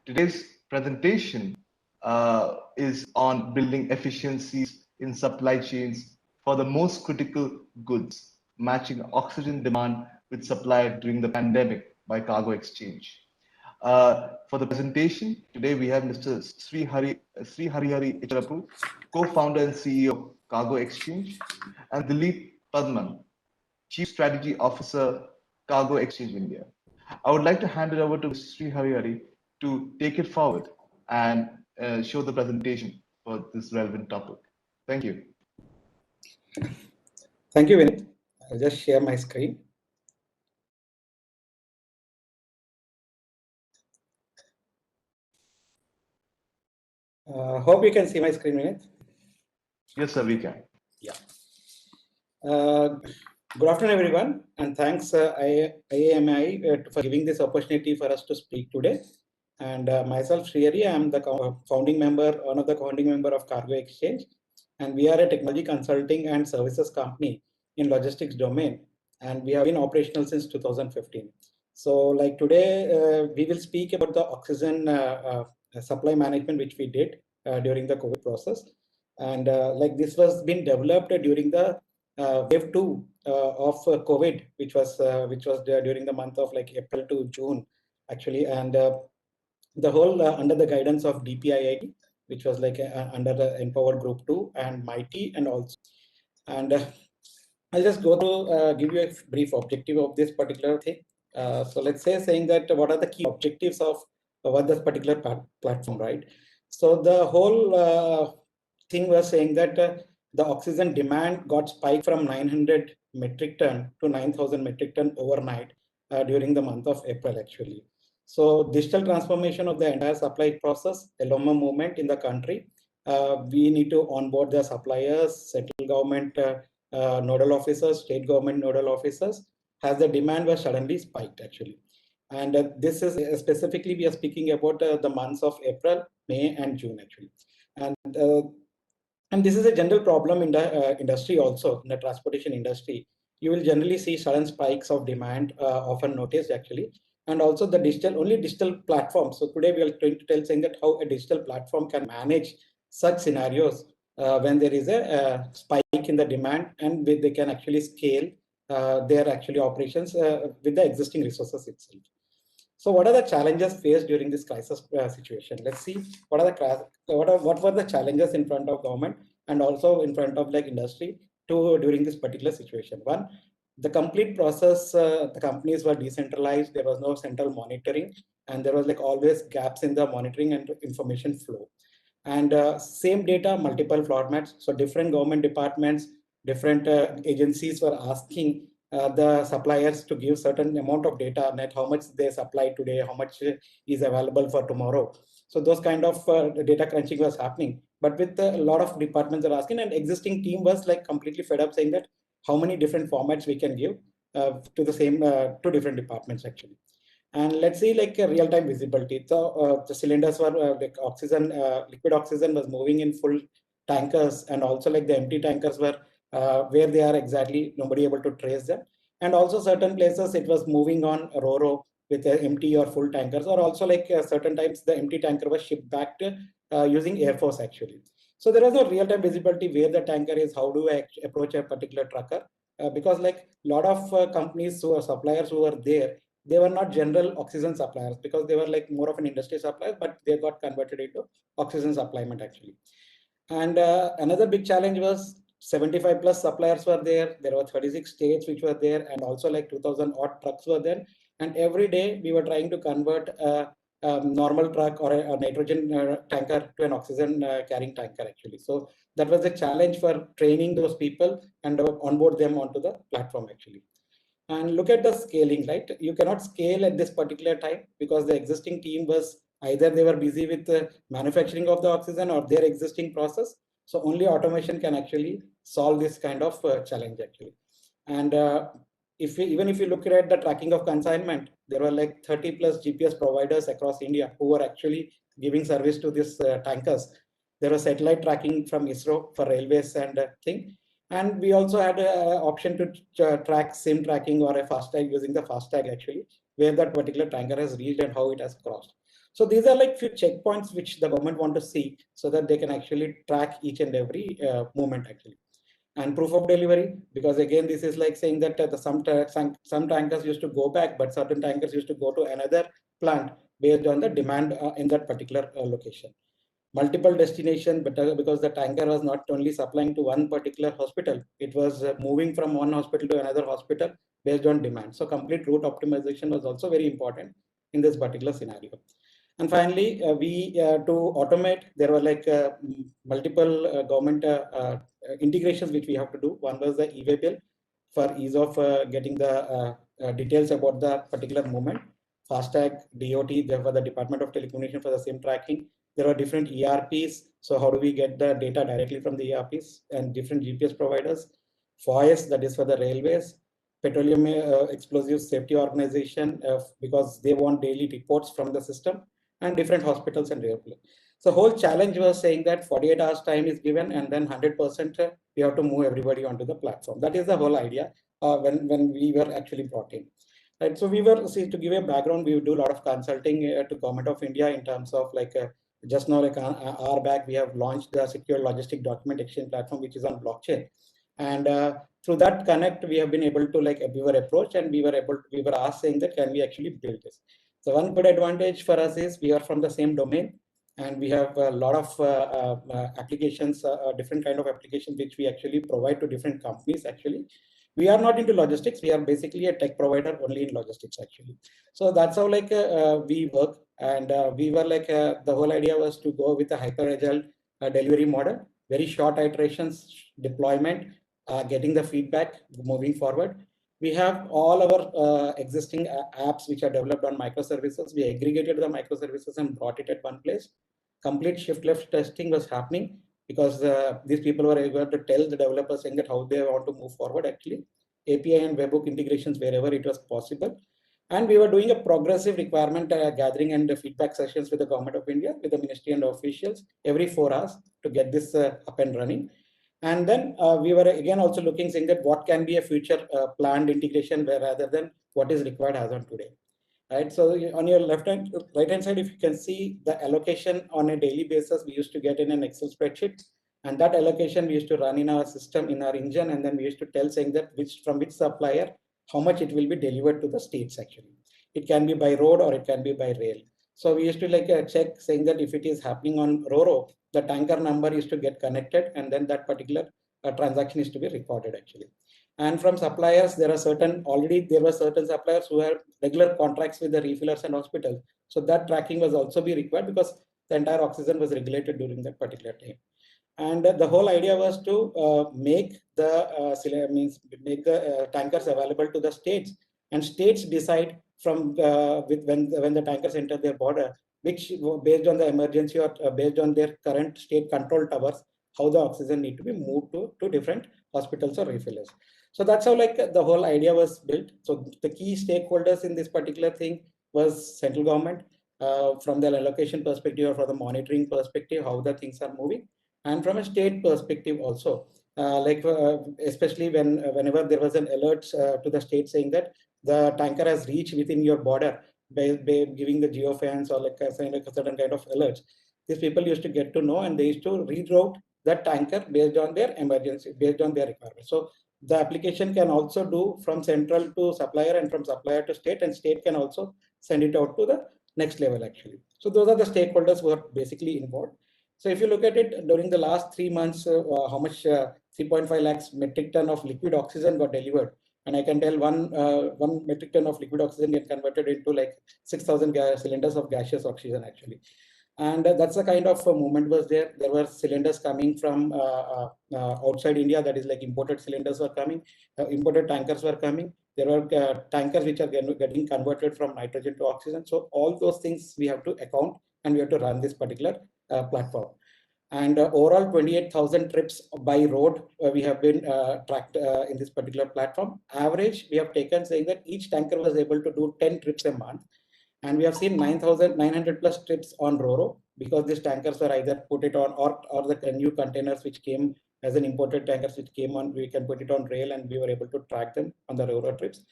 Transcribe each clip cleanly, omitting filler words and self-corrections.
Today's presentation is on building efficiencies in supply chains for the most critical goods, matching oxygen demand with supply during the pandemic by cargo exchange. For the presentation, today we have Mr. Sri Harihari Echarapu, co-founder and CEO of Cargo Exchange, and Dilip Padman, Chief Strategy Officer, Cargo Exchange India. I would like to hand it over to Sri Harihari to take it forward and show the presentation for this relevant topic. Thank you. Thank you, Vinit. I'll just share my screen. Hope you can see my screen, Vinit. Yes, sir, we can. Yeah. Good afternoon, everyone, and thanks IAMI for giving this opportunity for us to speak today. And myself, Srihari, I am the founding member, one of the founding member of Cargo Exchange, and we are a technology consulting and services company in logistics domain, and we have been operational since 2015. So, like today, we will speak about the oxygen supply management, which we did during the COVID process, and like this was been developed during the wave 2 of COVID, which was during the month of like April to June, actually, and the whole under the guidance of DPIIT, which was like under the Empowered Group 2 and MIT, and also, and I'll just go to give you a brief objective of this particular thing. So let's say saying that what are the key objectives of what this particular platform, right? So the whole thing was saying that the oxygen demand got spiked from 900 metric ton to 9,000 metric ton overnight during the month of April, actually. So digital transformation of the entire supply process, LOMO movement in the country. We need to onboard the suppliers, central government nodal officers, state government nodal officers, as the demand was suddenly spiked, actually. And this is specifically, we are speaking about the months of April, May, and June, actually. And this is a general problem in the industry also, in the transportation industry. You will generally see sudden spikes of demand often noticed, actually. And also the only digital platform. So today we are going to tell saying that how a digital platform can manage such scenarios when there is a spike in the demand, and they can actually scale their actually operations with the existing resources itself. So what are the challenges faced during this crisis situation? Let's see what were the challenges in front of government and also in front of like industry during this particular situation. One, the complete process, the companies were decentralized. There was no central monitoring, and there was like always gaps in the monitoring and information flow. And same data, multiple formats. So different government departments, different agencies were asking the suppliers to give certain amount of data, net how much they supply today, how much is available for tomorrow. So those kind of data crunching was happening. But with a lot of departments are asking, and existing team was like completely fed up saying that how many different formats we can give to the same two different departments, actually. And let's see like a real-time visibility. So the cylinders were like oxygen, liquid oxygen was moving in full tankers, and also like the empty tankers were where they are exactly, nobody able to trace them. And also certain places it was moving on Ro-Ro with empty or full tankers, or also like certain times the empty tanker was shipped back to using Air Force, actually. So there was no real-time visibility where the tanker is, how do I approach a particular trucker, because like a lot of companies who are suppliers who were there, they were not general oxygen suppliers, because they were like more of an industry supplier, but they got converted into oxygen supplement, actually. And another big challenge was 75 plus suppliers were there. There were 36 states which were there, and also like 2,000 odd trucks were there. And every day we were trying to convert a normal truck or a nitrogen tanker to an oxygen carrying tanker, actually. So that was a challenge for training those people and onboard them onto the platform, actually. And look at the scaling, right? You cannot scale at this particular time because the existing team was either they were busy with the manufacturing of the oxygen or their existing process. So only automation can actually solve this kind of challenge, actually. And even if you look at the tracking of consignment, there were like 30 plus GPS providers across India who were actually giving service to these tankers. There was satellite tracking from ISRO for railways and thing. And we also had an option to track SIM tracking or a FASTag using the FASTag, actually, where that particular tanker has reached and how it has crossed. So these are like few checkpoints which the government want to see so that they can actually track each and every movement actually. And proof of delivery, because again, this is like saying that some tankers used to go back, but certain tankers used to go to another plant based on the demand in that particular location. Multiple destination, but because the tanker was not only supplying to one particular hospital, it was moving from one hospital to another hospital based on demand. So complete route optimization was also very important in this particular scenario. And finally, we to automate, there were like multiple government integrations which we have to do. One was the e-way bill for ease of getting the details about the particular movement. FASTag, DOT, there for the Department of Telecommunication for the same tracking. There are different ERPs. So how do we get the data directly from the ERPs and different GPS providers? FOIS, that is for the railways. Petroleum Explosive Safety Organization, because they want daily reports from the system, and different hospitals and airplanes. So whole challenge was saying that 48 hours time is given and then 100% we have to move everybody onto the platform. That is the whole idea when we were actually brought in. Right, so we were, see, to give a background, we would do a lot of consulting to Government of India in terms of like just now, like an hour back, we have launched the secure logistic document exchange platform, which is on blockchain. And through that connect, we have been able to like we were approached and we were asked saying that can we actually build this. So one good advantage for us is we are from the same domain and we have a lot of applications, different kind of applications which we actually provide to different companies actually. We are not into logistics. We are basically a tech provider only in logistics actually. So that's how like we work. And we were like, the whole idea was to go with a hyper agile delivery model, very short iterations, deployment, getting the feedback moving forward. We have all our existing apps which are developed on microservices. We aggregated the microservices and brought it at one place. Complete shift left testing was happening because these people were able to tell the developers saying that how they want to move forward actually. API and webhook integrations wherever it was possible. And we were doing a progressive requirement gathering and feedback sessions with the Government of India, with the ministry and officials every 4 hours to get this up and running. And then we were again also looking, saying that what can be a future planned integration where rather than what is required as on today. Right. So on your right hand side, if you can see the allocation on a daily basis, we used to get in an Excel spreadsheet, and that allocation we used to run in our system, in our engine, and then we used to tell saying that from which supplier, how much it will be delivered to the states actually. It can be by road or it can be by rail. So we used to like check saying that if it is happening on RoRo, the tanker number used to get connected, and then that particular transaction is to be recorded actually. And from suppliers, there were certain suppliers who have regular contracts with the refillers and hospitals. So that tracking was also be required because the entire oxygen was regulated during that particular time. And the whole idea was to make the tankers available to the states, and states decide from when the tankers enter their border, which based on the emergency or based on their current state control towers, how the oxygen need to be moved to different hospitals or refillers. So that's how like the whole idea was built. So the key stakeholders in this particular thing was central government, from the allocation perspective or from the monitoring perspective, how the things are moving, and from a state perspective also, especially whenever there was an alert to the state saying that the tanker has reached within your border by giving the geofence or like a certain kind of alerts. These people used to get to know, and they used to reroute that tanker based on their emergency, based on their requirements. So the application can also do from central to supplier and from supplier to state, and state can also send it out to the next level actually. So those are the stakeholders who are basically involved. So if you look at it during the last 3 months, how much 3.5 lakhs metric ton of liquid oxygen got delivered. And I can tell one metric ton of liquid oxygen get converted into like 6,000 cylinders of gaseous oxygen actually. And that's the kind of movement was there. There were cylinders coming from outside India, that is like imported cylinders were coming, imported tankers were coming. There were tankers which are getting converted from nitrogen to oxygen. So all those things we have to account, and we have to run this particular platform. And overall 28,000 trips by road we have been tracked in this particular platform. Average we have taken saying that each tanker was able to do 10 trips a month. And we have seen 9,900 plus trips on RoRo, because these tankers were either put it on or the new containers which came as an imported tankers which came on, we can put it on rail, and we were able to track them on the RoRo trips.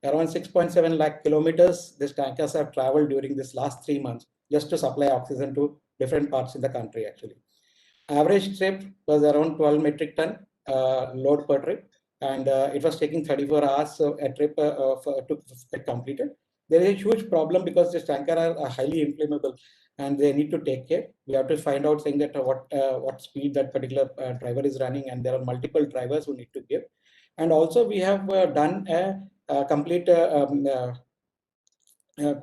Around 6.7 lakh kilometers these tankers have traveled during this last 3 months. just to supply oxygen to different parts in the country actually. Average trip was around 12 metric ton load per trip, and it was taking 34 hours a trip to get completed. There is a huge problem because this tanker are highly inflammable and they need to take care. We have to find out saying that what speed that particular driver is running, and there are multiple drivers who need to give. And also we have done a complete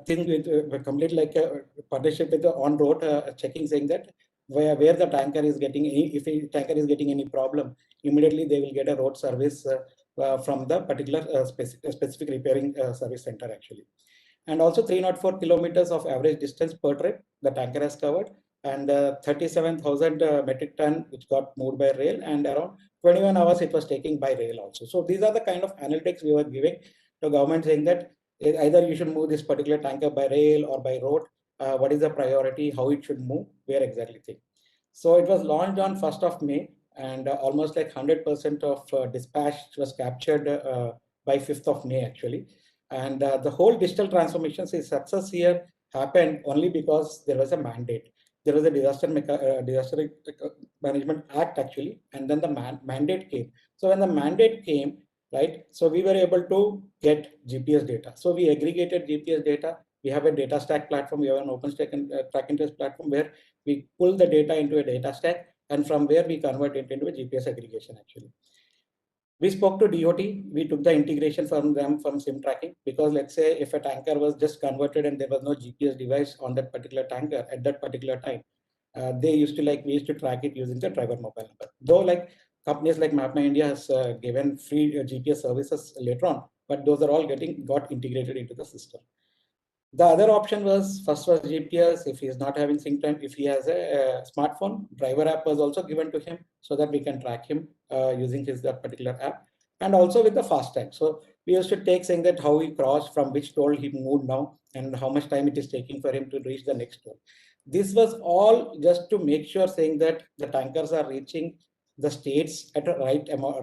thing with complete like a partnership with the on-road checking, saying that where the tanker is getting if a tanker is getting any problem, immediately they will get a road service from the particular specific repairing service center actually. And also 304 kilometers of average distance per trip the tanker has covered, and 37,000 metric ton which got moved by rail, and around 21 hours it was taking by rail also. So these are the kind of analytics we were giving to government, saying that either you should move this particular tanker by rail or by road, what is the priority, how it should move, where exactly thing. So it was launched on 1st of May, and almost like 100% of dispatch was captured by 5th of May actually. And the whole digital transformation success here happened only because there was a mandate. There was a disaster management act actually, and then the mandate came. So when the mandate came, right, so we were able to get GPS data. So we aggregated GPS data. We have a data stack platform. We have an OpenStack and track and trace platform where we pull the data into a data stack, and from where we convert it into a GPS aggregation actually. We spoke to DOT. We took the integration from them from SIM tracking, because let's say if a tanker was just converted and there was no GPS device on that particular tanker at that particular time, we used to track it using the driver mobile number. Though like companies like MapMyIndia has given free GPS services later on, but those are all got integrated into the system. The other option was, first was GPS. If he is not having sync time, if he has a smartphone, driver app was also given to him so that we can track him using that particular app, and also with the fast time. So we used to take saying that how he crossed, from which toll he moved now, and how much time it is taking for him to reach the next toll. This was all just to make sure saying that the tankers are reaching the states at a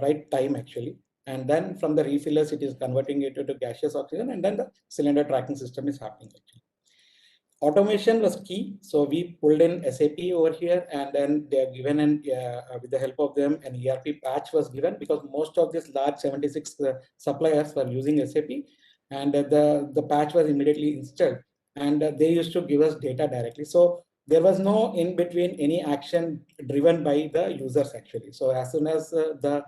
right time actually, and then from the refillers it is converting it into gaseous oxygen, and then the cylinder tracking system is happening actually. Automation was key, so we pulled in SAP over here, and then they are given, and with the help of them an ERP patch was given, because most of these large 76 suppliers were using SAP, and the patch was immediately installed, and they used to give us data directly. So there was no in between any action driven by the users actually. So as soon as the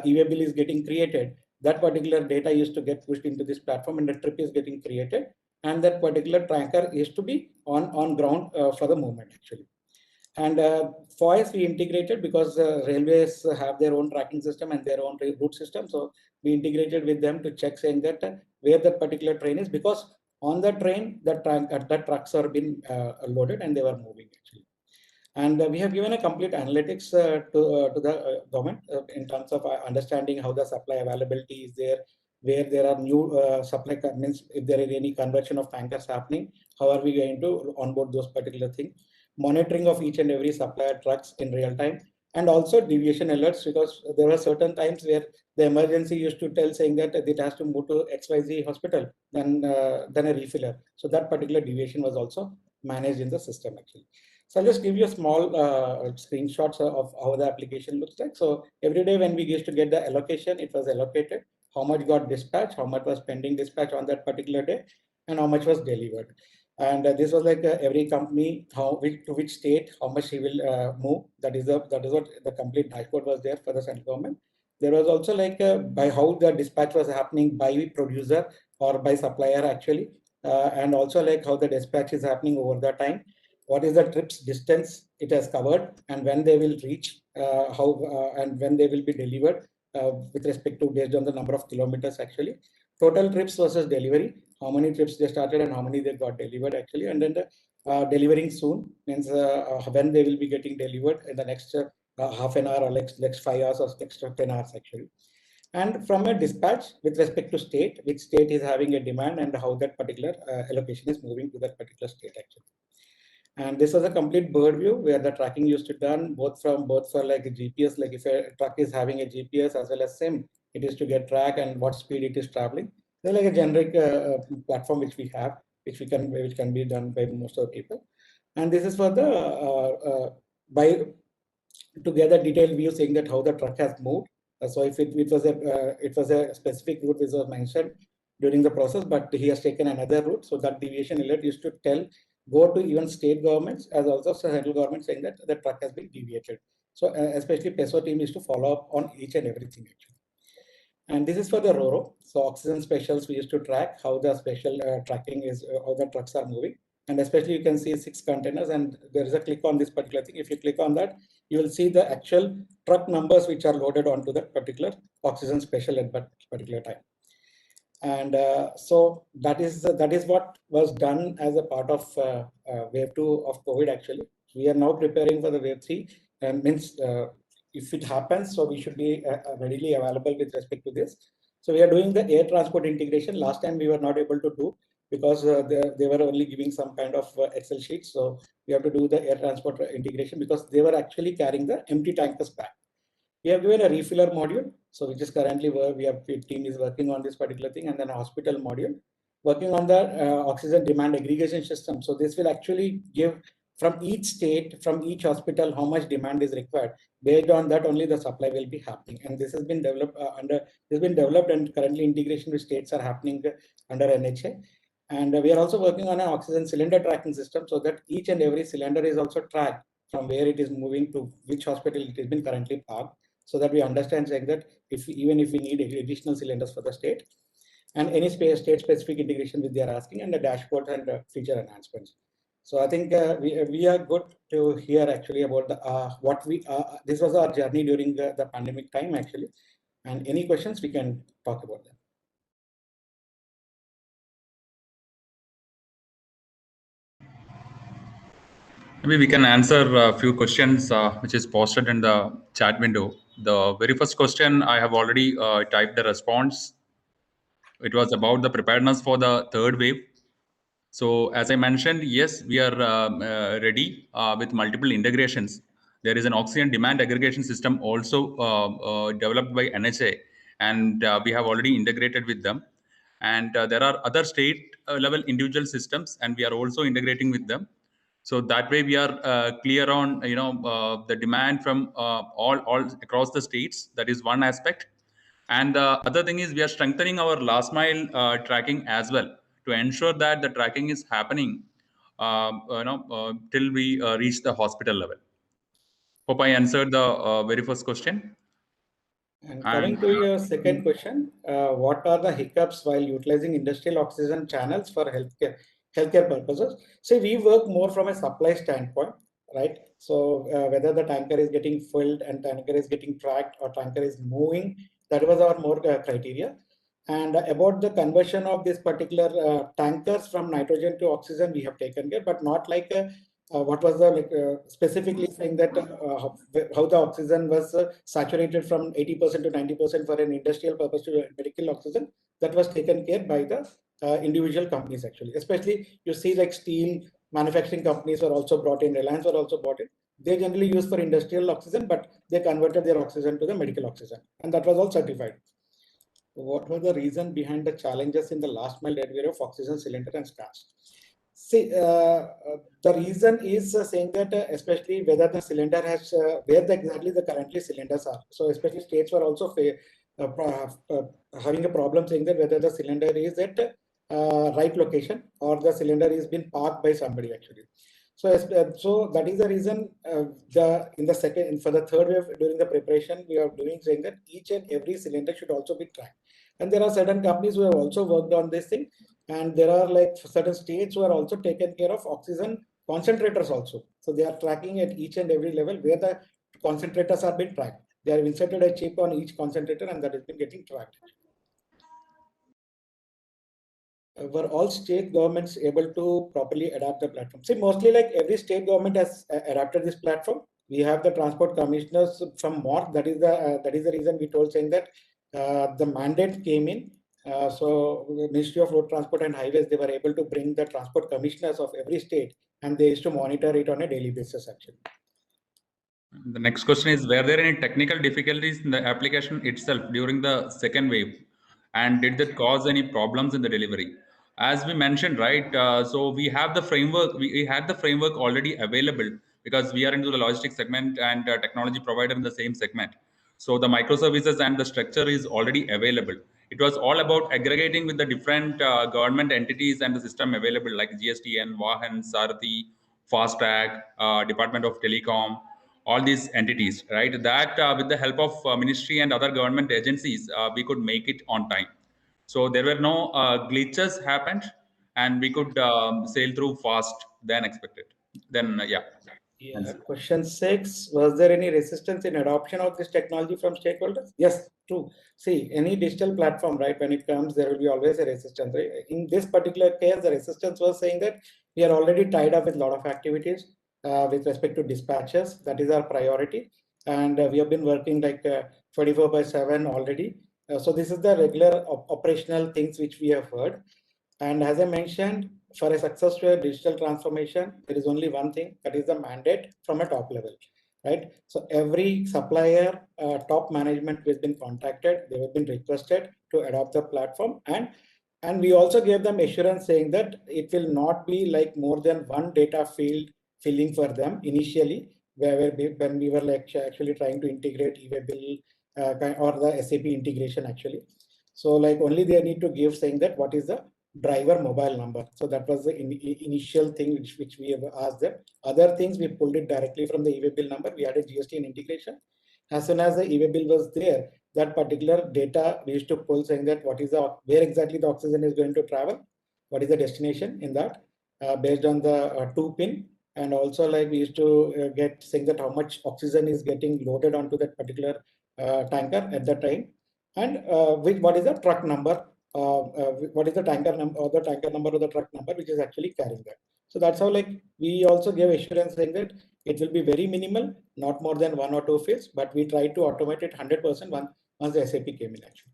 EWA bill is getting created, that particular data used to get pushed into this platform, and the trip is getting created, and that particular tanker is to be on ground for the movement actually. And FOIS we integrated, because railways have their own tracking system and their own route system. So we integrated with them to check saying that where that particular train is, because on the train the trucks are being loaded and they were moving actually. And we have given a complete analytics to the government in terms of understanding how the supply availability is there, where there are new supply, means if there is any conversion of tankers happening, how are we going to onboard those particular things, monitoring of each and every supplier trucks in real time, and also deviation alerts, because there were certain times where the emergency used to tell saying that it has to move to XYZ hospital, then a refiller. So that particular deviation was also managed in the system actually. So I'll just give you a small screenshots of how the application looks like. So every day when we used to get the allocation, it was allocated, how much got dispatched, how much was pending dispatch on that particular day, and how much was delivered. And this was like every company, to which state, how much he will move. That is what the complete dashboard was there for the central government. There was also like by how the dispatch was happening by producer or by supplier actually, and also like how the dispatch is happening over the time, what is the trips distance it has covered, and when they will reach, and when they will be delivered with respect to based on the number of kilometers actually. Total trips versus delivery, how many trips they started and how many they got delivered actually, and then the delivering soon means when they will be getting delivered in the next half an hour or next 5 hours or next 10 hours actually. And from a dispatch with respect to state, which state is having a demand and how that particular allocation is moving to that particular state actually. And this was a complete bird view where the tracking used to done both for like a GPS, like if a truck is having a GPS as well as SIM, it is to get track and what speed it is traveling. They're like a generic platform which we have. which can be done by most of the people. And this is for the by together detailed view saying that how the truck has moved. So if it was a specific route which was mentioned during the process, but he has taken another route, so that deviation alert used to go to even state governments as also central government saying that the truck has been deviated. So especially PESO team is to follow up on each and everything actually. And this is for the RoRo. So oxygen specials, we used to track how the special tracking is, how the trucks are moving. And especially you can see 6 containers and there is a click on this particular thing. If you click on that, you will see the actual truck numbers which are loaded onto that particular oxygen special at that particular time. And so that is what was done as a part of wave 2 of COVID actually. We are now preparing for the wave 3 means if it happens, so we should be readily available with respect to this. So we are doing the air transport integration. Last time we were not able to do because they were only giving some kind of Excel sheets. So we have to do the air transport integration because they were actually carrying the empty tankers back. We have given a refiller module, so which is currently where team is working on this particular thing, and then a hospital module working on the oxygen demand aggregation system. So this will actually give from each state, from each hospital, how much demand is required. Based on that, only the supply will be happening. And this has been developed and currently integration with states are happening under NHA. And we are also working on an oxygen cylinder tracking system so that each and every cylinder is also tracked from where it is moving to which hospital it has been currently parked, so that we understand saying that even if we need additional cylinders for the state and any state specific integration which they are asking, and the dashboard and feature enhancements. So I think we are good to hear actually about the this was our journey during the pandemic time actually, and any questions we can talk about them. Maybe we can answer a few questions which is posted in the chat window. The very first question, I have already typed the response. It was about the preparedness for the third wave. So as I mentioned, yes, we are ready with multiple integrations. There is an oxygen demand aggregation system also developed by NHA, and we have already integrated with them. And there are other state level individual systems, and we are also integrating with them. So that way we are clear on the demand from all across the states. That is one aspect. And the other thing is we are strengthening our last mile tracking as well to ensure that the tracking is happening till we reach the hospital level. Hope I answered the very first question. And coming to your second question, what are the hiccups while utilizing industrial oxygen channels for healthcare purposes? So we work more from a supply standpoint, right? So whether the tanker is getting filled and tanker is getting tracked or tanker is moving, that was our more criteria. And about the conversion of this particular tankers from nitrogen to oxygen, we have taken care, but not like what was the specifically saying that how the oxygen was saturated from 80% to 90% for an industrial purpose to medical oxygen, that was taken care by the individual companies actually. Especially you see like steel manufacturing companies were also brought in, Reliance were also brought in. They generally use for industrial oxygen, but they converted their oxygen to the medical oxygen, and that was all certified. What were the reason behind the challenges in the last mile delivery of oxygen cylinder and scars? See, the reason is saying that especially whether the cylinder has where exactly the currently cylinders are. So especially states were also having a problem saying that whether the cylinder is at right location or the cylinder is been parked by somebody actually. So, so that is the reason for the third wave during the preparation we are doing saying that each and every cylinder should also be tracked. And there are certain companies who have also worked on this thing. And there are like certain states who are also taken care of oxygen concentrators also. So they are tracking at each and every level where the concentrators are being tracked. They have inserted a chip on each concentrator and that has been getting tracked. Were all state governments able to properly adapt the platform? See, mostly like every state government has adapted this platform. We have the transport commissioners from MORTH. That is the reason we told saying that the mandate came in. So the Ministry of Road Transport and Highways, they were able to bring the transport commissioners of every state, and they used to monitor it on a daily basis actually. The next question is, were there any technical difficulties in the application itself during the second wave? And did that cause any problems in the delivery? as we mentioned, right? So we have the framework. We had the framework already available because we are into the logistics segment and technology provider in the same segment. So the microservices and the structure is already available. It was all about aggregating with the different government entities and the system available like GSTN, Vahan, Sarthi, FASTag, Department of Telecom, all these entities, right? That with the help of ministry and other government agencies, we could make it on time. So there were no glitches happened, and we could sail through fast than expected. Then yeah. Yeah. Question 6, was there any resistance in adoption of this technology from stakeholders? Yes, true. See, any digital platform, right, when it comes, there will be always a resistance. Right? In this particular case, the resistance was saying that we are already tied up with a lot of activities with respect to dispatches. That is our priority. And we have been working like 24/7 already. So this is the regular operational things which we have heard. And as I mentioned, for a successful digital transformation, there is only one thing, that is the mandate from a top level, right? So every supplier, top management has been contacted, they have been requested to adopt the platform, and we also gave them assurance saying that it will not be like more than one data field filling for them initially, when we were like actually trying to integrate e-way bill or the SAP integration actually. So like only they need to give saying that what is the driver mobile number. So that was the initial thing which we have asked them. Other things we pulled it directly from the e-way bill number. We added GST and integration. As soon as the e-way bill was there, that particular data we used to pull saying that what is the where exactly the oxygen is going to travel, what is the destination in that based on the 2 pin, and also like we used to get saying that how much oxygen is getting loaded onto that particular tanker at that time, and what is the truck number, what is the tanker number or the tanker number or the truck number which is actually carrying that. So that's how like we also gave assurance saying that it will be very minimal, not more than 1 or 2 fields, but we tried to automate it 100% once the SAP came in actually.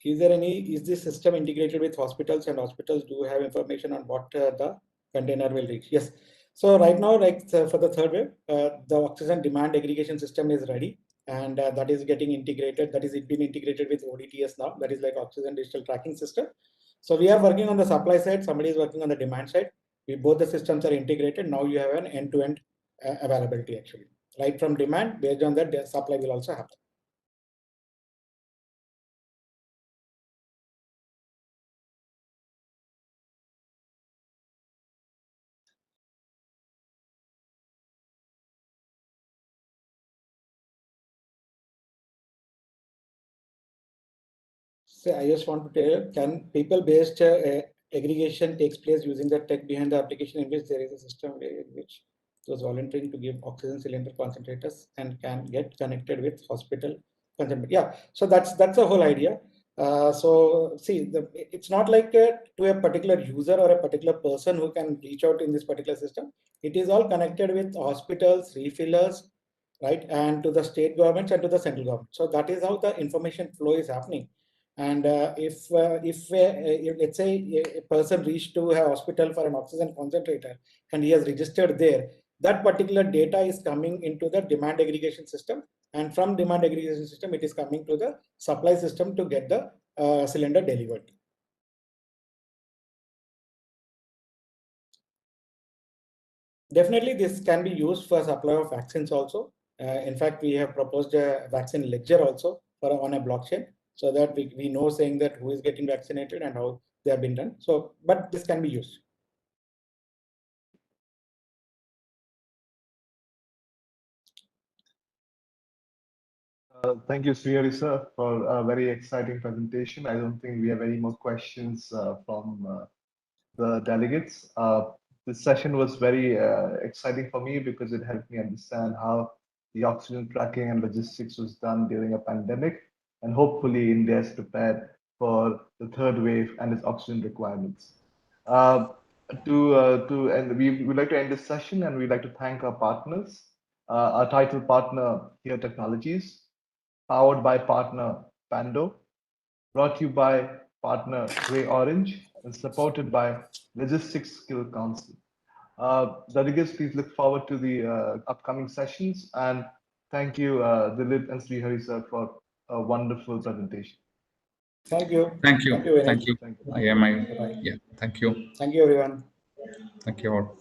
Is this system integrated with hospitals, and hospitals do have information on what the container will reach? Yes. So right now, like for the third wave, the oxygen demand aggregation system is ready, and that is getting integrated. That is been integrated with ODTS now. That is like oxygen digital tracking system. So we are working on the supply side. Somebody is working on the demand side. Both the systems are integrated. Now you have an end-to-end availability actually. Right from demand, based on that, the supply will also happen. So I just want to tell you, can people-based aggregation takes place using the tech behind the application in which there is a system in which those volunteering to give oxygen cylinder concentrators and can get connected with hospital concentrator. Yeah, so that's the whole idea. So see, it's not like to a particular user or a particular person who can reach out in this particular system. It is all connected with hospitals, refillers, right, and to the state governments and to the central government. So that is how the information flow is happening. And if let's say a person reached to a hospital for an oxygen concentrator and he has registered there, that particular data is coming into the demand aggregation system, and from demand aggregation system it is coming to the supply system to get the cylinder delivered. Definitely this can be used for supply of vaccines also. In fact, we have proposed a vaccine ledger also on a blockchain, so that we know saying that who is getting vaccinated and how they have been done. So, but this can be used. Thank you, Srihari sir, for a very exciting presentation. I don't think we have any more questions from the delegates. This session was very exciting for me because it helped me understand how the oxygen tracking and logistics was done during a pandemic. And hopefully India is prepared for the third wave and its oxygen requirements. And we would like to end this session, and we'd like to thank our partners, our title partner, HERE Technologies, powered by partner Pando, brought to you by partner Grey Orange, and supported by Logistics Skill Council. Delegates, please look forward to the upcoming sessions, and thank you, Dilip and Srihari sir, for a wonderful presentation. Thank you. Thank you. Thank you very Thank much. you. Thank you. Yeah, Bye-bye. thank you. Thank you, everyone. Thank you all.